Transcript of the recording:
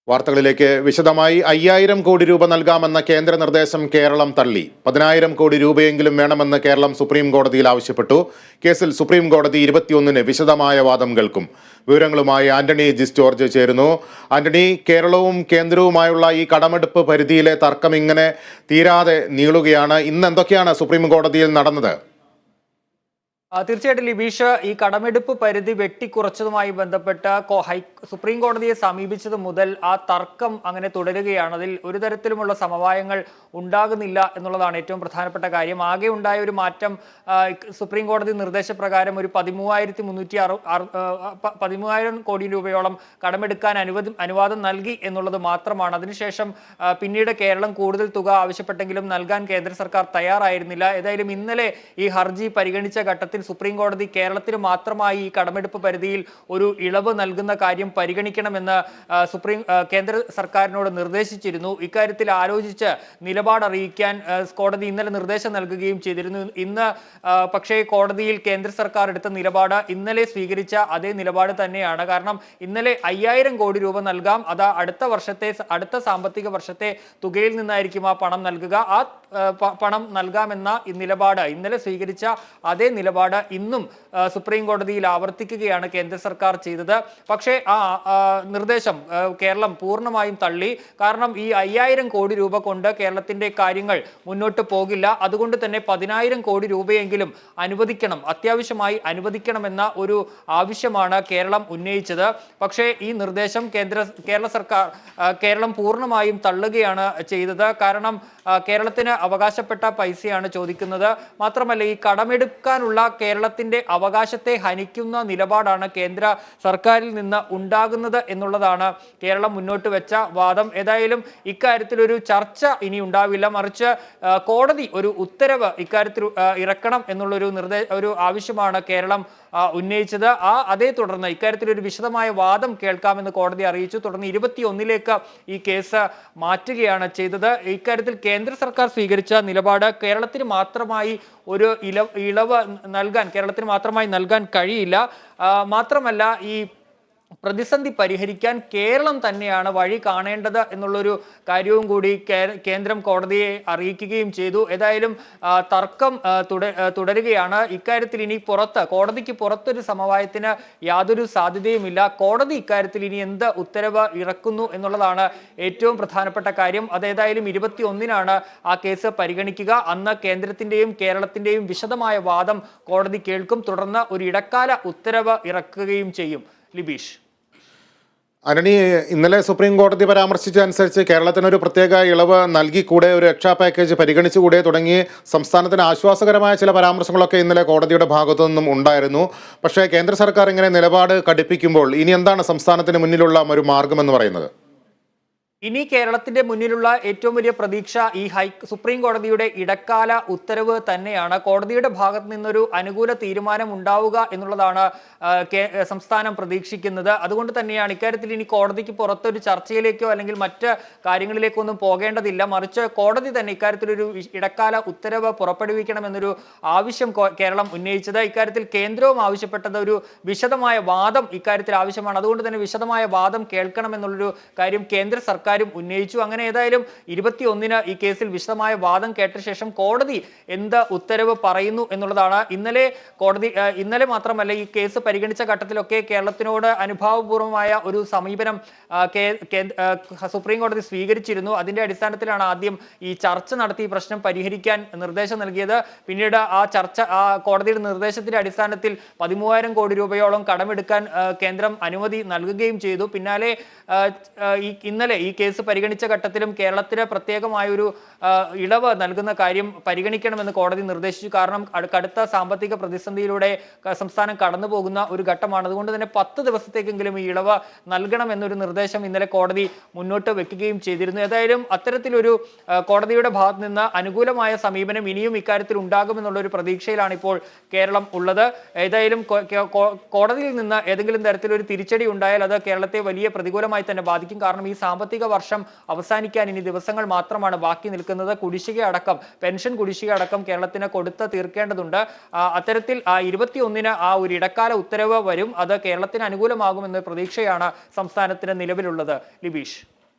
വാർത്തകളിലേക്ക് വിശദമായി 5000 കോടി രൂപ നൽകാമെന്ന കേന്ദ്ര നിർദ്ദേശം കേരളം തള്ളി. 10000 കോടി രൂപയെങ്കിലും വേണമെന്ന് കേരളം സുപ്രീം കോടതിയിൽ ആവശ്യപ്പെട്ടു. കേസിൽ സുപ്രീം കോടതി 21-ന് വിശദമായ വാദം കേൾക്കും. വിവരങ്ങളുമായി ആന്റണി ജിസ് ജോർജ് ചേരുന്നു. ആന്റണി, കേരളവും കേന്ദ്രവുമായുള്ള ഈ കടമെടുപ്പ് പരിധിയിലെ തർക്കം ഇങ്ങനെ തീരാതെ നീളുകയാണ്. ഇന്ന് എന്തൊക്കെയാണ് സുപ്രീം കോടതിയിൽ നടന്നത്? തീർച്ചയായിട്ടും ലിബീഷ്, ഈ കടമെടുപ്പ് പരിധി വെട്ടിക്കുറച്ചതുമായി ബന്ധപ്പെട്ട് സുപ്രീം കോടതിയെ സമീപിച്ചത് മുതൽ ആ തർക്കം അങ്ങനെ തുടരുകയാണ്. അതിൽ ഒരു തരത്തിലുമുള്ള സമവായങ്ങൾ ഉണ്ടാകുന്നില്ല എന്നുള്ളതാണ് ഏറ്റവും പ്രധാനപ്പെട്ട കാര്യം. ആകെ ഉണ്ടായ ഒരു മാറ്റം സുപ്രീം കോടതി നിർദ്ദേശപ്രകാരം ഒരു 13,000 കോടി രൂപയോളം കടമെടുക്കാൻ അനുവാദം നൽകി എന്നുള്ളത് മാത്രമാണ്. അതിനുശേഷം പിന്നീട് കേരളം കൂടുതൽ തുക ആവശ്യപ്പെട്ടെങ്കിലും നൽകാൻ കേന്ദ്ര സർക്കാർ തയ്യാറായിരുന്നില്ല. ഏതായാലും ഇന്നലെ ഈ ഹർജി പരിഗണിച്ച ഘട്ടത്തിൽ സുപ്രീം കോടതി കേരളത്തിന് മാത്രമായി ഈ കടമെടുപ്പ് പരിധിയിൽ ഒരു ഇളവ് നൽകുന്ന കാര്യം പരിഗണിക്കണമെന്ന് കേന്ദ്ര സർക്കാരിനോട് നിർദ്ദേശിച്ചിരുന്നു. ഇക്കാര്യത്തിൽ ആലോചിച്ച് നിലപാട് അറിയിക്കാൻ കോടതി ഇന്നലെ നിർദ്ദേശം നൽകുകയും ചെയ്തിരുന്നു. ഇന്ന് പക്ഷേ കോടതിയിൽ കേന്ദ്ര സർക്കാർ എടുത്ത നിലപാട് ഇന്നലെ സ്വീകരിച്ച അതേ നിലപാട് തന്നെയാണ്. കാരണം ഇന്നലെ 5000 കോടി രൂപ നൽകാം, അത് അടുത്ത സാമ്പത്തിക വർഷത്തെ തുകയിൽ നിന്നായിരിക്കും ആ പണം നൽകുക. ആ പണം നൽകാമെന്ന നിലപാട് ഇന്നലെ സ്വീകരിച്ച അതേ നിലപാട് ഇന്നും സുപ്രീം കോടതിയിൽ ആവർത്തിക്കുകയാണ് കേന്ദ്ര സർക്കാർ ചെയ്തത്. പക്ഷേ ആ നിർദ്ദേശം കേരളം പൂർണ്ണമായും തള്ളി. കാരണം ഈ 5000 കോടി രൂപ കൊണ്ട് കേരളത്തിന്റെ കാര്യങ്ങൾ മുന്നോട്ട് പോകില്ല. അതുകൊണ്ട് തന്നെ 10000 കോടി രൂപയെങ്കിലും അത്യാവശ്യമായി അനുവദിക്കണമെന്ന ഒരു ആവശ്യമാണ് കേരളം ഉന്നയിച്ചത്. പക്ഷേ ഈ നിർദ്ദേശം കേരളം പൂർണ്ണമായും തള്ളുകയാണ് ചെയ്തത്. കാരണം കേരളത്തിന് അവകാശപ്പെട്ട പൈസയാണ് ചോദിക്കുന്നത്. മാത്രമല്ല, ഈ കടമെടുക്കാനുള്ള കേരളത്തിന്റെ അവകാശത്തെ ഹനിക്കുന്ന നിലപാടാണ് കേന്ദ്ര സർക്കാരിൽ നിന്ന് ഉണ്ടാകുന്നത് എന്നുള്ളതാണ് കേരളം മുന്നോട്ട് വെച്ച വാദം. ഏതായാലും ഇക്കാര്യത്തിൽ ഒരു ചർച്ച ഇനി ഉണ്ടാവില്ല, മറിച്ച് കോടതി ഒരു ഉത്തരവ് ഇക്കാര്യത്തിൽ ഇറക്കണം എന്നുള്ളൊരു ഒരു ആവശ്യമാണ് കേരളം ഉന്നയിച്ചത്. അതേ തുടർന്ന് ഇക്കാര്യത്തിൽ ഒരു വിശദമായ വാദം കേൾക്കാമെന്ന് കോടതി അറിയിച്ചു. തുടർന്ന് 21-ലേക്ക് ഈ കേസ് മാറ്റുകയാണ് ചെയ്തത്. ഇക്കാര്യത്തിൽ കേന്ദ്ര സർക്കാർ സ്വീകരിച്ച നിലപാട് കേരളത്തിന് മാത്രമായി ഒരു ഇളവ് നൽകാൻ കഴിയില്ല. മാത്രമല്ല, ഈ പ്രതിസന്ധി പരിഹരിക്കാൻ കേരളം തന്നെയാണ് വഴി കാണേണ്ടത് എന്നുള്ളൊരു കാര്യവും കൂടി കേന്ദ്രം കോടതിയെ അറിയിക്കുകയും ചെയ്തു. ഏതായാലും തർക്കം തുടരുകയാണ്. ഇക്കാര്യത്തിൽ ഇനി കോടതിക്ക് പുറത്തൊരു സമവായത്തിന് യാതൊരു സാധ്യതയുമില്ല. കോടതി ഇക്കാര്യത്തിൽ ഇനി എന്ത് ഉത്തരവ് ഇറക്കുന്നു എന്നുള്ളതാണ് ഏറ്റവും പ്രധാനപ്പെട്ട കാര്യം. അതേതായാലും 21-നാണ് ആ കേസ് പരിഗണിക്കുക. അന്ന് കേന്ദ്രത്തിന്റെയും കേരളത്തിന്റെയും വിശദമായ വാദം കോടതി കേൾക്കും. തുടർന്ന് ഒരു ഇടക്കാല ഉത്തരവ് ഇറക്കുകയും ചെയ്യും. ലിബീഷ്, ആന്റണി, ഇന്നലെ സുപ്രീം കോടതി പരാമർശിച്ചതനുസരിച്ച് കേരളത്തിനൊരു പ്രത്യേക ഇളവ് നൽകിക്കൂടെ, ഒരു രക്ഷാ പാക്കേജ് പരിഗണിച്ചുകൂടെ തുടങ്ങി സംസ്ഥാനത്തിന് ആശ്വാസകരമായ ചില പരാമർശങ്ങളൊക്കെ ഇന്നലെ കോടതിയുടെ ഭാഗത്തു നിന്നും ഉണ്ടായിരുന്നു. പക്ഷേ കേന്ദ്ര സർക്കാർ ഇങ്ങനെ നിലപാട് കടുപ്പിക്കുമ്പോൾ ഇനി എന്താണ് സംസ്ഥാനത്തിന് മുന്നിലുള്ള ഒരു മാർഗമെന്ന് പറയുന്നത്? ഇനി കേരളത്തിന്റെ മുന്നിലുള്ള ഏറ്റവും വലിയ പ്രതീക്ഷ ഈ സുപ്രീം കോടതിയുടെ ഇടക്കാല ഉത്തരവ് തന്നെയാണ്. കോടതിയുടെ ഭാഗത്ത് നിന്നൊരു അനുകൂല തീരുമാനം ഉണ്ടാവുക എന്നുള്ളതാണ് സംസ്ഥാനം പ്രതീക്ഷിക്കുന്നത്. അതുകൊണ്ട് തന്നെയാണ് ഇക്കാര്യത്തിൽ ഇനി കോടതിക്ക് പുറത്തൊരു ചർച്ചയിലേക്കോ അല്ലെങ്കിൽ മറ്റ് കാര്യങ്ങളിലേക്കോ ഒന്നും പോകേണ്ടതില്ല, മറിച്ച് കോടതി തന്നെ ഇക്കാര്യത്തിലൊരു ഇടക്കാല ഉത്തരവ് പുറപ്പെടുവിക്കണമെന്നൊരു ആവശ്യം കേരളം ഉന്നയിച്ചത്. ഇക്കാര്യത്തിൽ കേന്ദ്രവും ആവശ്യപ്പെട്ടത് ഒരു വിശദമായ വാദം ഇക്കാര്യത്തിൽ ആവശ്യമാണ്. അതുകൊണ്ട് തന്നെ വിശദമായ വാദം കേൾക്കണമെന്നുള്ളൊരു കാര്യം കേന്ദ്ര സർക്കാരും ഉന്നയിച്ചു. അങ്ങനെ ഏതായാലും 21-ന് ഈ കേസിൽ വിശദമായ വാദം കേട്ട ശേഷം കോടതി എന്ത് ഉത്തരവ് പറയുന്നു എന്നുള്ളതാണ്. ഇന്നലെ മാത്രമല്ല, ഈ കേസ് പരിഗണിച്ച ഘട്ടത്തിലൊക്കെ കേരളത്തിനോട് അനുഭാവപൂർവമായ ഒരു സമീപനം സുപ്രീം കോടതി സ്വീകരിച്ചിരുന്നു. അതിന്റെ അടിസ്ഥാനത്തിലാണ് ആദ്യം ഈ ചർച്ച നടത്തി ഈ പ്രശ്നം പരിഹരിക്കാൻ നിർദ്ദേശം നൽകിയത്. പിന്നീട് ആ കോടതിയുടെ നിർദ്ദേശത്തിന്റെ അടിസ്ഥാനത്തിൽ 13,000 കോടി രൂപയോളം കടമെടുക്കാൻ കേന്ദ്രം അനുമതി നൽകുകയും ചെയ്തു. പിന്നാലെ ഇന്നലെ ഈ കേസ് പരിഗണിച്ച ഘട്ടത്തിലും കേരളത്തിന് പ്രത്യേകമായൊരു ഇളവ് നൽകുന്ന കാര്യം പരിഗണിക്കണമെന്ന് കോടതി നിർദ്ദേശിച്ചു. കാരണം കടുത്ത സാമ്പത്തിക പ്രതിസന്ധിയിലൂടെ സംസ്ഥാനം കടന്നു പോകുന്ന ഒരു ഘട്ടമാണ്. അതുകൊണ്ട് തന്നെ 10 ദിവസത്തേക്കെങ്കിലും ഈ ഇളവ് നൽകണം എന്നൊരു നിർദ്ദേശം ഇന്നലെ കോടതി മുന്നോട്ട് വെക്കുകയും ചെയ്തിരുന്നു. ഏതായാലും അത്തരത്തിലൊരു കോടതിയുടെ ഭാഗത്ത് നിന്ന് അനുകൂലമായ സമീപനം ഇനിയും ഇക്കാര്യത്തിൽ ഉണ്ടാകുമെന്നുള്ള ഒരു പ്രതീക്ഷയിലാണ് ഇപ്പോൾ കേരളം ഉള്ളത്. ഏതായാലും കോടതിയിൽ നിന്ന് ഏതെങ്കിലും തരത്തിലൊരു തിരിച്ചടി ഉണ്ടായാൽ അത് കേരളത്തെ വലിയ പ്രതികൂലമായി തന്നെ ബാധിക്കും. കാരണം ഈ സാമ്പത്തിക വർഷം അവസാനിക്കാൻ ഇനി ദിവസങ്ങൾ മാത്രമാണ് ബാക്കി നിൽക്കുന്നത്. പെൻഷൻ കുടിശ്ശിക അടക്കം കേരളത്തിന് കൊടുത്ത് തീർക്കേണ്ടതുണ്ട്. അത്തരത്തിൽ 21-ന് ആ ഒരു ഇടക്കാല ഉത്തരവ് വരും. അത് കേരളത്തിന് അനുകൂലമാകുമെന്ന പ്രതീക്ഷയാണ് സംസ്ഥാനത്തിന് നിലവിലുള്ളത്. ലിബീഷ്.